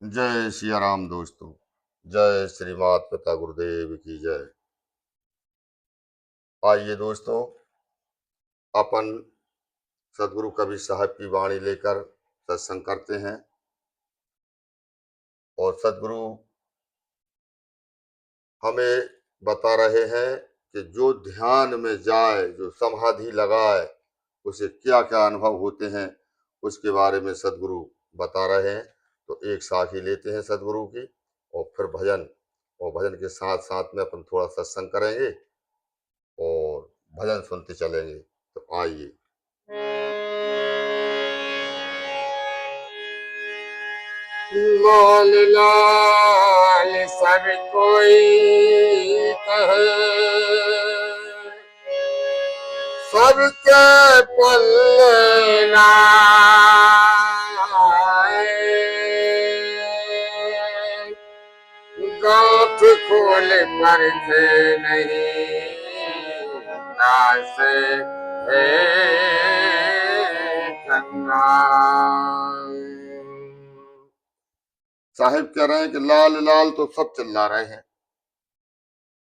जय सिया राम दोस्तों। जय श्री मात पिता गुरुदेव की जय। आइए दोस्तों, अपन सदगुरु कबीर साहब की वाणी लेकर सत्संग करते हैं। और सदगुरु हमें बता रहे हैं कि जो ध्यान में जाए, जो समाधि लगाए, उसे क्या क्या अनुभव होते हैं, उसके बारे में सदगुरु बता रहे हैं। तो एक साखी लेते हैं सदगुरु की, और फिर भजन, और भजन के साथ साथ में अपन थोड़ा सत्संग करेंगे और भजन सुनते चलेंगे। तो आइए। लाल लाल सब कोई कहे, सबके पल्ले लाए। गांठ खोल पर थे नहीं नासे है गंगा। साहिब कह रहे हैं कि लाल लाल तो सब चिल्ला रहे हैं।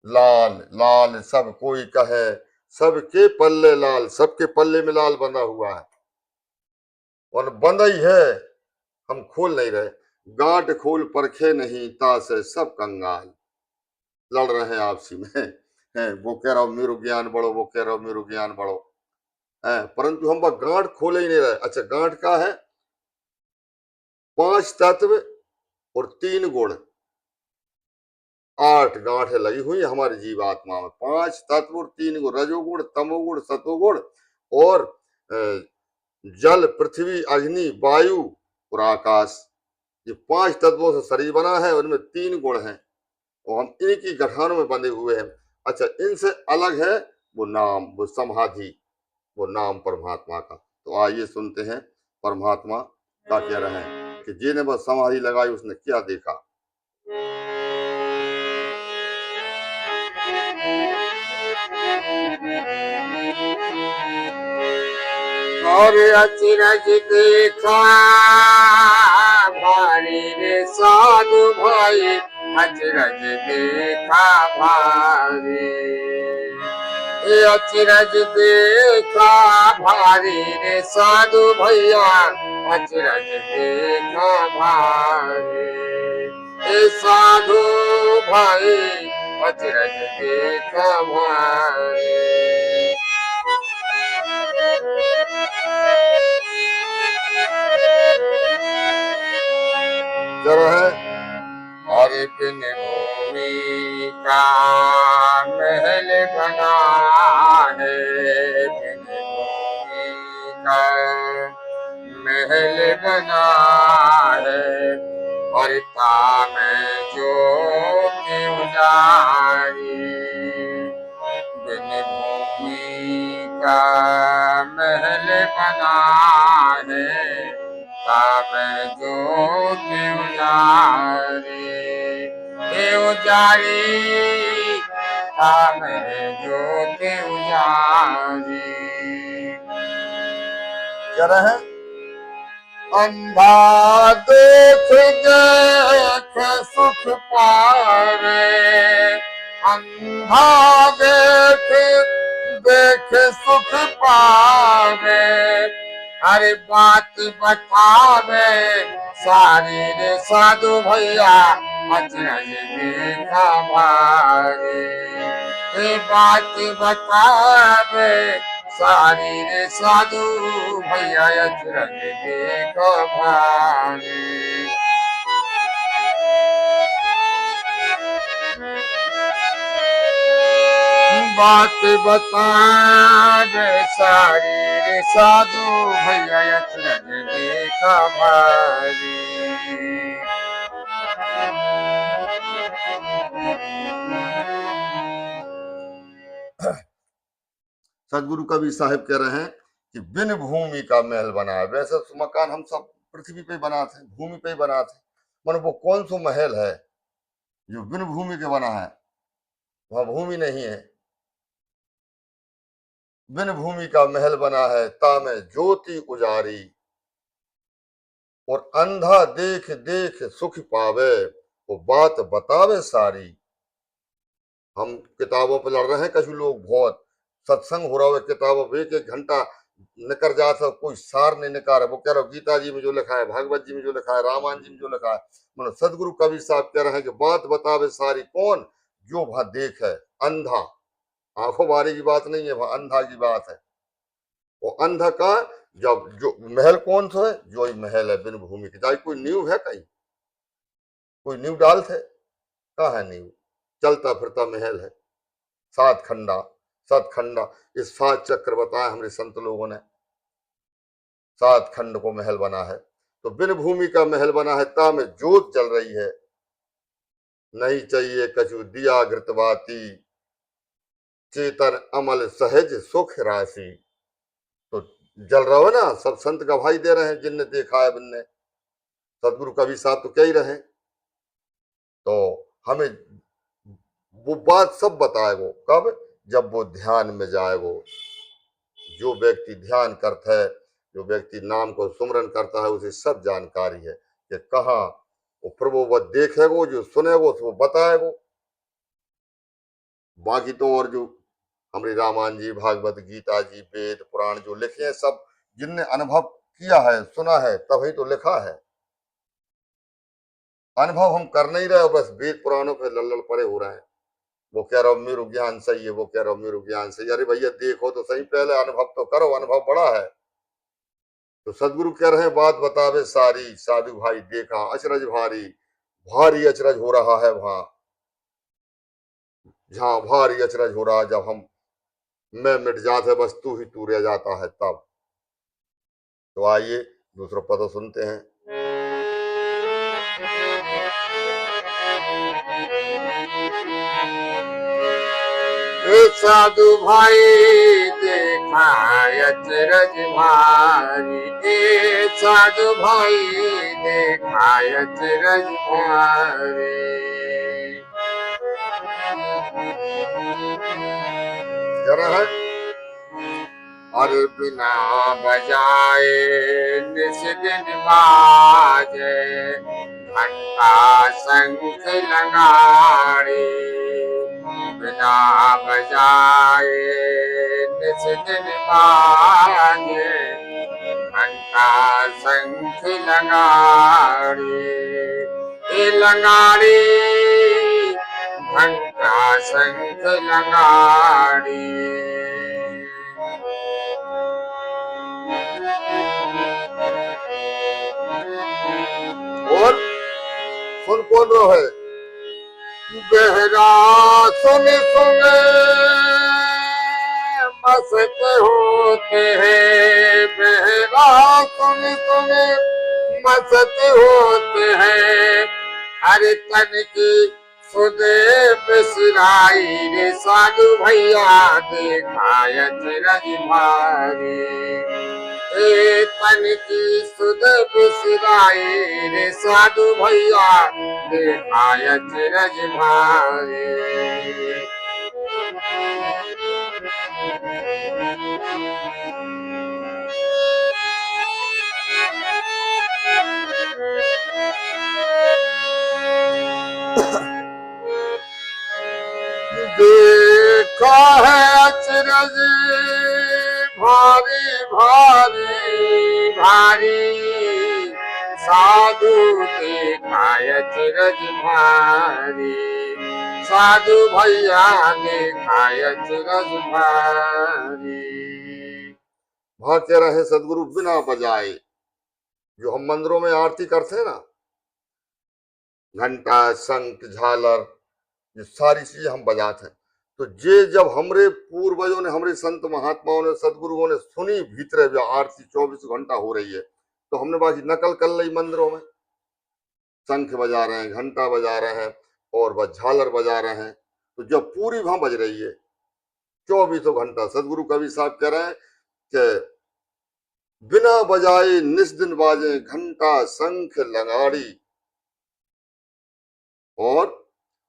लाल लाल सब कोई कहे, सबके पल्ले लाल, सबके पल्ले में लाल बंधा हुआ है और बंधा ही है, हम खोल नहीं रहे। गांठ खोल परखे नहीं तासे सब कंगाल। लड़ रहे हैं आपसी में है। वो कह रहा मेरू ज्ञान बढ़ो, वो कह रहा मेरू ज्ञान बढ़ो है, परंतु हम गांठ खोले ही नहीं रहे। अच्छा, गांठ का है 5 तत्व और 3 गुण, 8 गांठें लगी हुई है हमारी जीवात्मा में। 5 तत्व और 3 गुण, रजोगुण, तमोगुण, सतोगुण और जल, पृथ्वी, अग्नि, वायु और आकाश। ये 5 तत्वों से शरीर बना है, उनमें 3 गुण हैं और हम इन्हीं की गठानों में बंधे हुए हैं। अच्छा, इनसे अलग है वो नाम, वो समाधि, वो नाम परमात्मा का। तो आइए सुनते हैं परमात्मा का कह रहे हैं कि जिन्हें बस समाधि लगाई उसने क्या देखा। और अचरज देखा भारी रे साधु भाई, अचरज देखा भारी। ये अचरज देखा भारी रे साधु भैया, अचरज देखा भारी। ए साधु भाई, अचरज देखा भारी। जरा है हरे बिन भूमि का महल बना है, बिन भूमि का महल बना है। और ताम जो क्यों जारी, बिन भूमि का महल बना है, ताम जो क्यों जारी, क्यों जारी, ताम जो क्यों जारी। क्या रहे? अंधा देख देख सुख पावे, अंधा देख देख सुख पावे। हर बात बतावे सारी रे साधु भैया, अचरज देखा भारी। ये बात बतावे सारी रे साधु भैया, अचरज देखा भारी। बात बतावे सारी रे साधु भैया, अचरज देखा भारी। सदगुरु कबीर साहिब कह रहे हैं कि बिन भूमि का महल बना है। वैसे मकान हम सब पृथ्वी पे बनाते हैं, भूमि पे ही बनाते हैं, मन वो कौन सा महल है जो बिन भूमि के बना है? वह भूमि नहीं है। बिन भूमि का महल बना है, तामे ज्योति उजारी। और अंधा देख देख सुख पावे, वो बात बतावे सारी। हम किताबों पे लड़ रहे हैं, कछु लोग बहुत सत्संग हो रहा है किताबों पे, एक एक घंटा निकल जाता, कोई सार नहीं निकाल रहा। वो कह रहा है गीता जी में जो लिखा है, भागवत जी में जो लिखा है, रामायण जी में जो लिखा है, मतलब सदगुरु कबीर साहब कह रहे हैं कि बात बतावे सारी कौन, जो वहां देख है अंधा। आंखों बारी की बात नहीं है, वहां अंधा की बात है। वो अंधा का जब जो महल कौन सा है, जो ही महल है बिन भूमि के, चाहे कोई नींव है कहीं, कोई नींव डाल थे, कहाँ है नींव, चलता फिरता महल है। सात खंडा, सात खंडा, इस सात चक्र बताए हमारे संत लोगों ने, सात खंड को महल बना है। तो बिन भूमि का महल बना है, ता में जोत जल रही है, नहीं चाहिए कछु दिया घृतवाती, चेतन अमल सहज सुख राशि। तो जल रहा हो ना, सब संत गवाही दे रहे हैं, जिनने देखा है बिनने, सदगुरु कबीर साहब तो कह ही रहे हैं। तो हमें वो बात सब बताएगो, कब, जब वो ध्यान में जाएगो। जो व्यक्ति ध्यान करता है, जो व्यक्ति नाम को सुमरन करता है, उसे सब जानकारी है कि कहाँ वो प्रभु वो देखेगो, जो सुनेगो तो वो बताएगो। बाकी तो और जो हमारी रामायण जी, भागवत गीता जी, वेद पुराण जो लिखे हैं, सब जिनने अनुभव किया है, सुना है, तभी तो लिखा है। अनुभव हम कर नहीं रहे, बस वेद पुराणों पे लल्लड़ पड़े हो रहे हैं। वो कह रहा हूँ मेरु ज्ञान सही है, वो कह रहा हूँ मेरु ज्ञान सही। अरे भैया देखो तो सही, पहले अनुभव तो करो, अनुभव बड़ा है। तो सदगुरु कह रहे हैं बात बतावे सारी, साधु भाई देखा अचरज भारी, भारी अचरज हो रहा है वहां, जहां भारी अचरज हो रहा है, जब हम मैं मिट जाते बस तू ही तू रह जाता है तब। तो आइए दूसरा पद सुनते हैं। साधु भाई देखा अचरज भारी, साधु भाई देखा अचरज भारी। और बिना बजाए निस दिन बाजे, घंटा शंख लगाड़ी। बिना बजाए निस दिन बाजे, घंटा शंख लगाड़ी। ए लगाड़ी घंटा शंख लगाड़ी। और सुन कौन रो है, गहरा सुन सुन मस्त होते हैं, बहरा सुन सुन मस्त होते हैं। हर तन की सुध बिसराई रे, साधु भैया देखा अचरज भारी। ए तन की सुध बिसराई रे, साधु भैया देखा अचरज भारी। देखा है अचरज भारी भारी भारी, साधु देखा अचरज भारी। साधु भैया देखा अचरज भारी। वहां कह रहे हैं सदगुरु बिना बजाए, जो हम मंदिरों में आरती करते हैं ना, घंटा शंख झालर, ये सारी चीजें हम बजाते हैं। तो ये जब हमरे पूर्वजों ने, हमरे संत महात्माओं ने, सदगुरुओं ने सुनी भीतरे जो आरती 24 घंटा हो रही है, तो हमने बाकी नकल कर ली मंदिरों में, शंख बजा रहे हैं, घंटा बजा रहे हैं, और बस झालर बजा रहे हैं। तो जब पूरी वहां बज रही है 24 घंटा, सदगुरु कबीर साहब कह रहे हैं कि बिना बजाए निस दिन बाजे, घंटा शंख लगाड़ी। और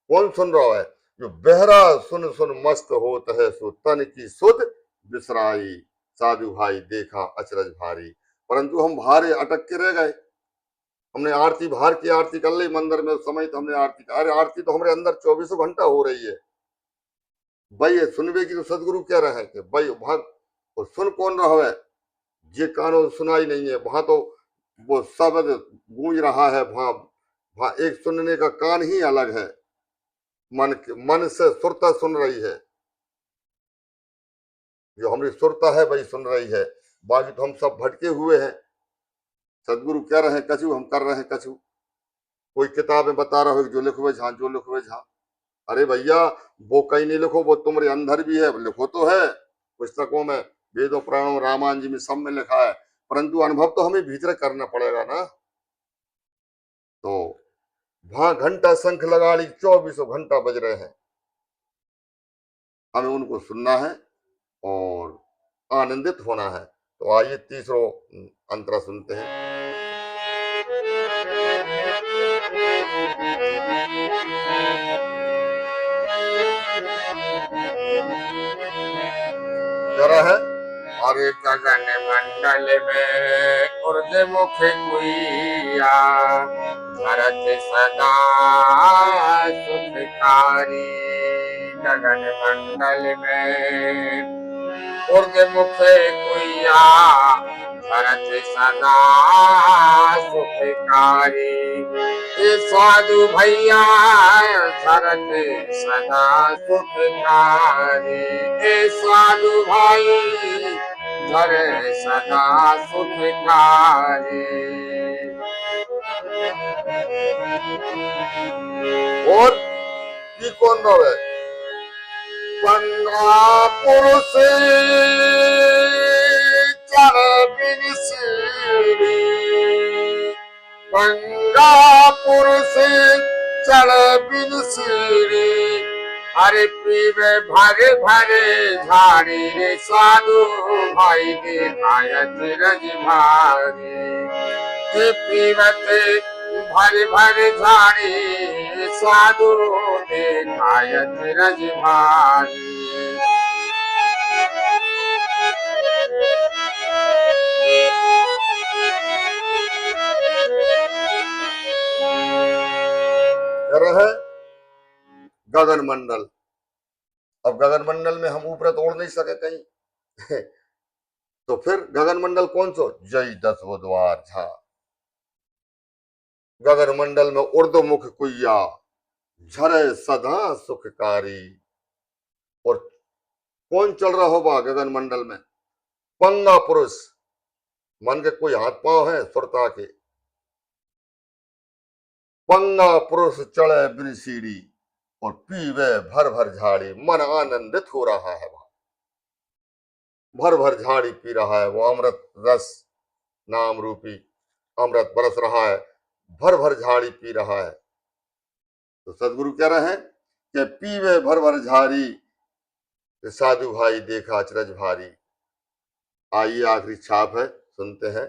कौन सुन रहा है, जो बहरा सुन सुन मस्त होत है, सो तन की सुध बिसराई, साधु भाई देखा अचरज भारी। परंतु हम भारे अटक के रह गए, हमने आरती बाहर की आरती कर ली मंदिर में, उस समय तो हमने आरती, अरे आरती तो हमारे अंदर 24 घंटा हो रही है भाई। ये सुनवे की तो सदगुरु कह रहे हैं कि भाई वहां वो सुन कौन रहा है, ये कानों सुनाई नहीं है, वहां तो वो शब्द गूंज रहा है, वहां वहां एक सुनने का कान ही अलग है, मन से सुरता सुन रही है, जो हमारी सुरता है वही सुन रही है, बाकी तो हम सब भटके हुए हैं। सदगुरु कह रहे हैं कछु, हम कर रहे हैं कछु। कोई किताब में बता रहा हो जो लिखो जहां, जो लिखो जहां, अरे भैया वो कहीं नहीं लिखो, वो तुम्हारे अंदर भी है, लिखो तो है पुस्तकों में, वेदों पुराणों रामायण जी में सब में लिखा है, परंतु अनुभव तो हमें भीतर करना पड़ेगा ना। तो वहां घंटा शंख लगाड़ी 24 घंटा बज रहे हैं, हमें उनको सुनना है और आनंदित होना है। तो आइए तीसरो अंतरा सुनते हैं। जरा है, अरे गगन मंडल में ऊर्ध्वमुख गुइया भरत सदा सुखकारी। गगन मंडल में ऊर्ध्वमुख गुइया भरत सदा सुखकारी। ये साधु भैया भरत सदा सुखकारी। ये साधु भाई धर सदा सुखकारी। और ये कौन रहे? पंगा पुरुष चढ़ बिन सीढ़ी। पंगा पुरुष चढ़ बिन सीढ़ी। हरे पीवे भरे भरे झाड़ी रे साधु भाई देखायत रज भारी। हे पीवत भरे भरे झाड़ी साधु देखायत रज भारी। है गगन मंडल। अब गगन मंडल में हम ऊपर तो उड़ नहीं सके कहीं तो फिर गगन मंडल कौन सो? जय 10 वो द्वार झा। गगन मंडल में ऊर्ध्वमुख कुइया झरे सदा सुखकारी। और कौन चल रहा होगा गगन मंडल में? पंगा पुरुष, मन के कोई हाथ पांव है सुरता के। पंगा पुरुष चढ़े बिन सीढ़ी और पीवे भर भर झाड़ी। मन आनंदित हो रहा है, वहां भर भर झाड़ी पी रहा है, वो अमृत रस नाम रूपी अमृत बरस रहा है, भर भर झाड़ी पी रहा है। तो सदगुरु कह रहे हैं कि पीवे भर भर झाड़ी साधु भाई देखा अचरज भारी। आइए आखिरी छाप है, सुनते हैं।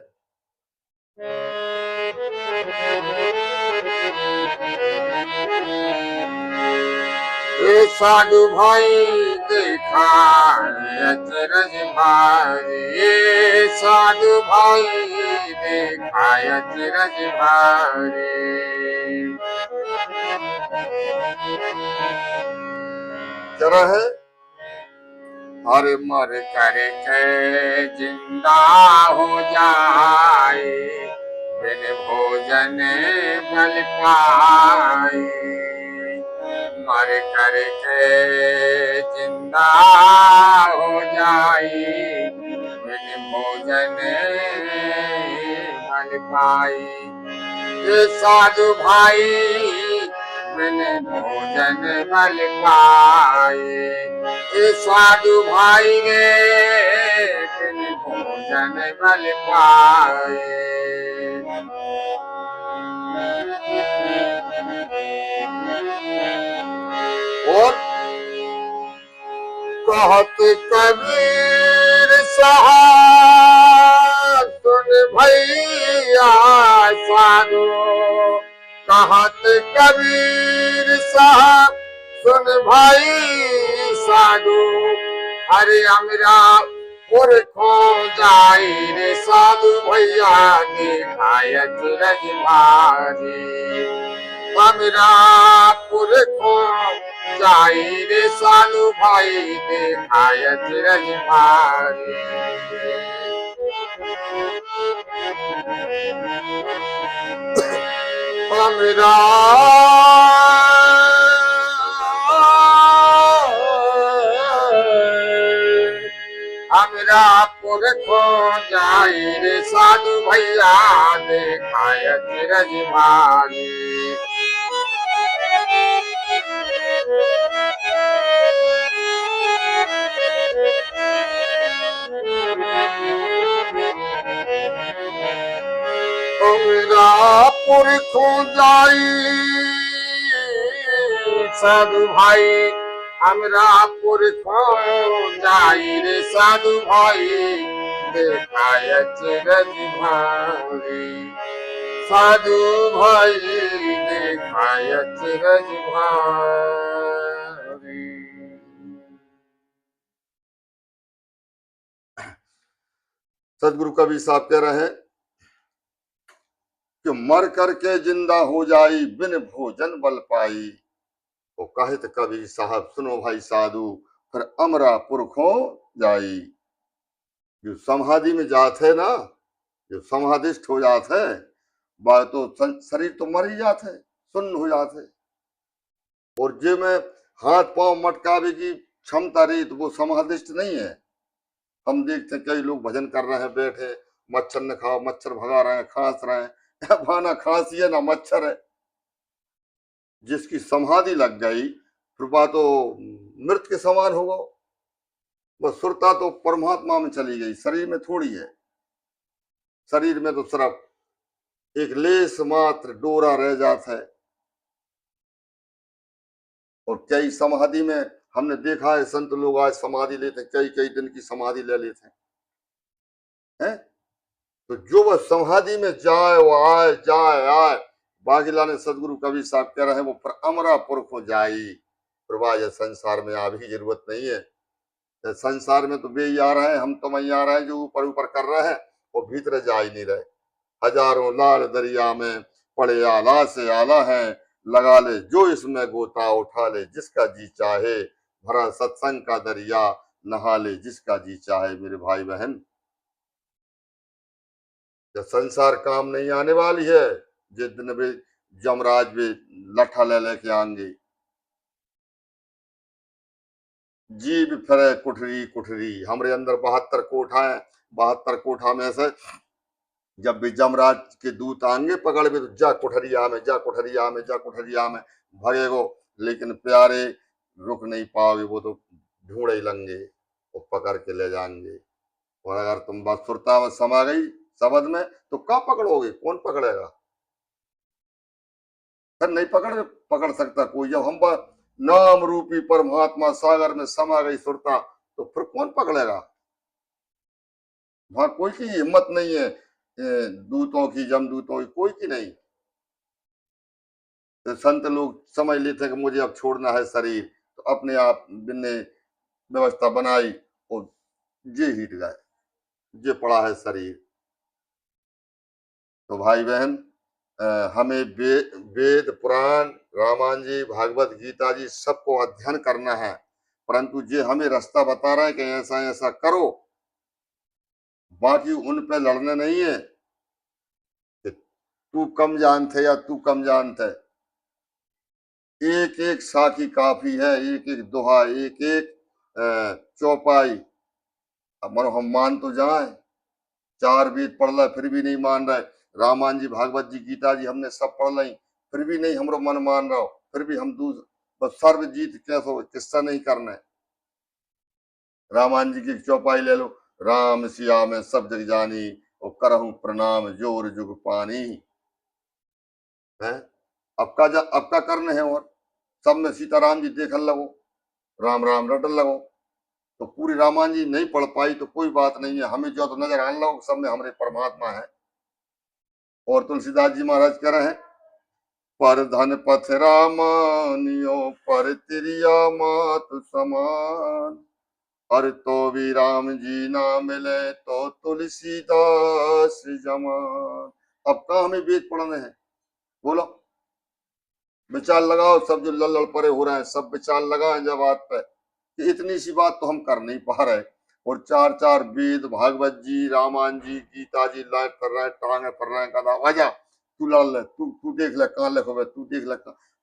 ये साधु भाई देखा अचरज भारी। ये साधु भाई देखा अचरज भारी। जरा है, हर मर करके जिंदा हो जाए, बिन भोजन बल पाए। मर करके जिंदा हो जाए, बिन भोजन बल पाए। ये साधु भाई बिन भोजन बल पाए। ये साधु भाई रे बिन भोजन बल पाए। और कहत कबीर साहब सुन भैया साधु। कहत कबीर साहब सुन भाई साधु। हरे अमरा पुरखो जाई रे साधु भैया दिखाय चिरज भारी हमरा पुरखो जाई रे साधु भाई दिखाय चिरज भारी हमरा हमरा पुरखो जाई रे साधु भैया दिखाय चिरज भारी हमरा पुरखो जाई साधु भाई हमरा पुरखो जाई रे साधु भाई दिखाय चिरज भारी साधु भाई दिखाय चिरज भारी। सदगुरु कबीर साहब कह रहे हैं कि मर करके जिंदा हो जाई बिन भोजन बल पाई। तो कहत कबीर साहब सुनो भाई साधु फिर अमरा पुरखों जाई। जो समाधि में जात है ना, जो समाधिष्ट हो जात है, वह तो शरीर तो मर ही जात है, सुन्न हो जात है। और जे में हाथ पांव मटकावे की क्षमता रही तो वो समाधिष्ट नहीं है। हम देखते हैं कई लोग भजन कर रहे हैं बैठे, मच्छर न खाओ, मच्छर भगा रहे हैं, खांस रहे हैं, ना खांसी है ना मच्छर है। जिसकी समाधि लग गई फिर बात तो मृत के समान होगा। बस सुरता तो परमात्मा में चली गई, शरीर में थोड़ी है। शरीर में तो सिर्फ एक लेस मात्र डोरा रह जाता है। और कई समाधि में हमने देखा है संत लोग आज समाधि लेते हैं, कई कई दिन की समाधि ले लेते हैं। तो जो वह समाधि में जाए वो आए, जाए आए। बागीला ने सदगुरु कबीर साहब कह रहे हैं वो पर अमरा पुरखों जाई। प्रभा संसार में आ भी जरूरत नहीं है। संसार में तो वे ही आ रहे हैं, हम तो वही आ रहे हैं जो ऊपर ऊपर कर रहे हैं, वो भीतर जा ही नहीं रहे। हजारों लाल दरिया में पड़े आला से आला है, लगा ले जो इसमें गोता, उठा ले जिसका जी चाहे, भरा सत्संग का दरिया नहा ले जिसका जी चाहे। मेरे भाई बहन, जब संसार काम नहीं आने वाली है, जिस दिन भी जमराज भी लठा ले लेके आएंगे। जीव फिरे कुठरी कुठरी, हमारे अंदर 72 कोठा है। 72 कोठा में से जब भी जमराज के दूत आएंगे पकड़ में तो जा कुठरिया में, जा कुठरिया में, जा कुठरिया में भगेगो। लेकिन प्यारे रुक नहीं पाओगे, वो तो ढूंढे ही लेंगे, वो पकड़ के ले जाएंगे। और अगर तुम बस सुरता में समा गई शब्द में तो कहाँ पकड़ोगे, कौन पकड़ेगा? फिर नहीं पकड़ सकता कोई। जब हम नाम रूपी परमात्मा सागर में समा गई सुरता तो फिर कौन पकड़ेगा? वहां कोई की हिम्मत नहीं है, दूतों की, जमदूतों की, कोई की नहीं। तो संत लोग समझ लेते हैं कि मुझे अब छोड़ना है शरीर, तो अपने आप ने व्यवस्था बनाई और जे हिट गए, जे पड़ा है शरीर। तो भाई बहन, हमें वेद पुराण, रामायण जी, भागवत गीता जी सबको अध्ययन करना है। परंतु जे हमें रास्ता बता रहा है कि ऐसा ऐसा करो, बाकी उन पे लड़ने नहीं है कि तू कम जानते या तू कम जानते। एक एक साखी काफी है, एक एक दोहा, एक एक चौपाई। अब हम मान तो जाए, 4 वेद पढ़ ला फिर भी नहीं मान रहे, रामायण जी, भागवत जी, गीता जी हमने सब पढ़ ली फिर भी नहीं हमरो मन मान रहा हो, फिर भी हम बस सर्वजीत कैसे किस्सा नहीं करना है। रामायण जी की चौपाई ले लो, राम सिया में सब जग जानी, और करहूं प्रणाम जोर जुग पानी है। अब का करने है, और सब में सीताराम जी देखल लगो, राम राम रटल लगो। तो पूरी रामायण जी नहीं पढ़ पाई तो कोई बात नहीं है, हमें जो तो नजर आने लगो सब में हमारे परमात्मा है। और तुलसीदास जी महाराज कह रहे हैं, पर धन पथ रामानियो पर तिरिया मात समान, और तो भी राम जी ना मिले तो तुलसीदास जमान। अब कहाँ हमें वेद पढ़ने हैं, बोलो। विचार लगाओ, सब जो लड़ पड़े हो रहे हैं सब विचार लगाएं जब बात पे कि इतनी सी बात तो हम कर नहीं पा रहे, और चार चार वेद, भागवत जी, रामायण जी, गीता जी लाइट कर रहे हैं, टांगे कर रहे हैं, कदा आजा तू लड़ ले, तू देख ले कहाँ लिखो, तू देख ले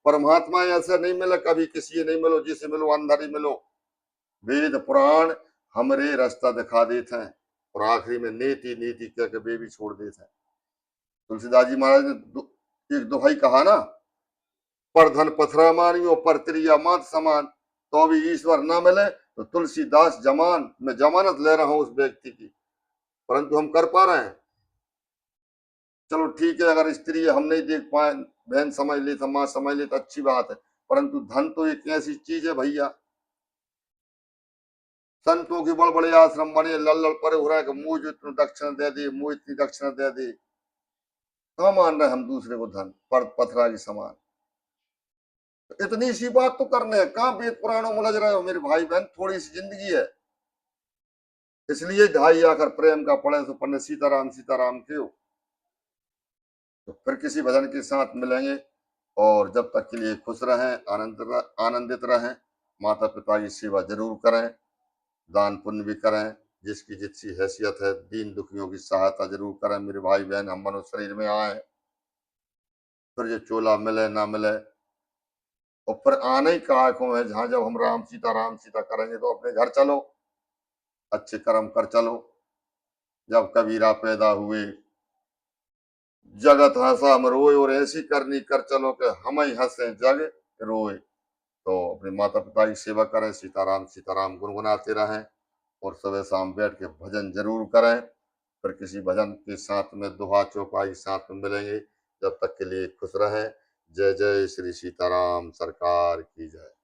परमात्मा ऐसे नहीं मिले कभी, किसी नहीं मिलो, जिसे मिलो अंदर ही मिलो। वेद पुराण हमरे रास्ता दिखा देते हैं, और आखिरी में नीति नीति कह के वे भी छोड़ देते हैं। तुलसीदास जी महाराज ने एक दोहाई कहा ना, पर धन पथरा मानियो पर त्रिया मात समान, तो भी ईश्वर न मिले तो तुलसीदास जमान। मैं जमानत ले रहा हूं उस व्यक्ति की, परंतु हम कर पा रहे हैं? चलो ठीक है, अगर स्त्री हम नहीं देख पाए, बहन समझ ले तो माँ समझ ले तो अच्छी बात है, परंतु धन तो एक ऐसी चीज है भैया, संतों के बड़े बड़े आश्रम बने, लड़ पड़े हो रहा है कि मुझे इतनी दक्षिणा दे दी, मुझे इतनी दक्षिणा दे दी। कहाँ मान रहे हम दूसरे को धन पर पथरा के समान? तो इतनी सी बात तो करने है, कहाँ वेद पुराणों में उलझ रहे हो मेरे भाई बहन? थोड़ी सी जिंदगी है, इसलिए ढाई आकर प्रेम का पढ़े तो पढ़ने सीताराम सीताराम क्यों। तो फिर किसी भजन के साथ मिलेंगे, और जब तक के लिए खुश रहें, आनंदित रहें, माता पिता की सेवा जरूर करें, दान पुण्य भी करें, जिसकी जितनी हैसियत है दीन दुखियों की सहायता जरूर करें मेरे भाई बहन। हम मनुष्य शरीर में आए, फिर जो चोला मिले ना मिले, और फिर आने ही कायकों है जहां जब हम राम सीता करेंगे तो अपने घर चलो, अच्छे कर्म कर चलो। जब कबीरा पैदा हुए, जगत हंसा हम रोए, और ऐसी करनी कर चलो कि हम ही हंसे जग रोए। तो अपने माता पिता की सेवा करें, सीताराम सीताराम गुनगुनाते रहें, और सुबह शाम बैठ के भजन जरूर करें। फिर किसी भजन के साथ में दोहा चौपाई साथ में मिलेंगे, जब तक के लिए खुश रहें। जय जय श्री सीताराम सरकार की जय।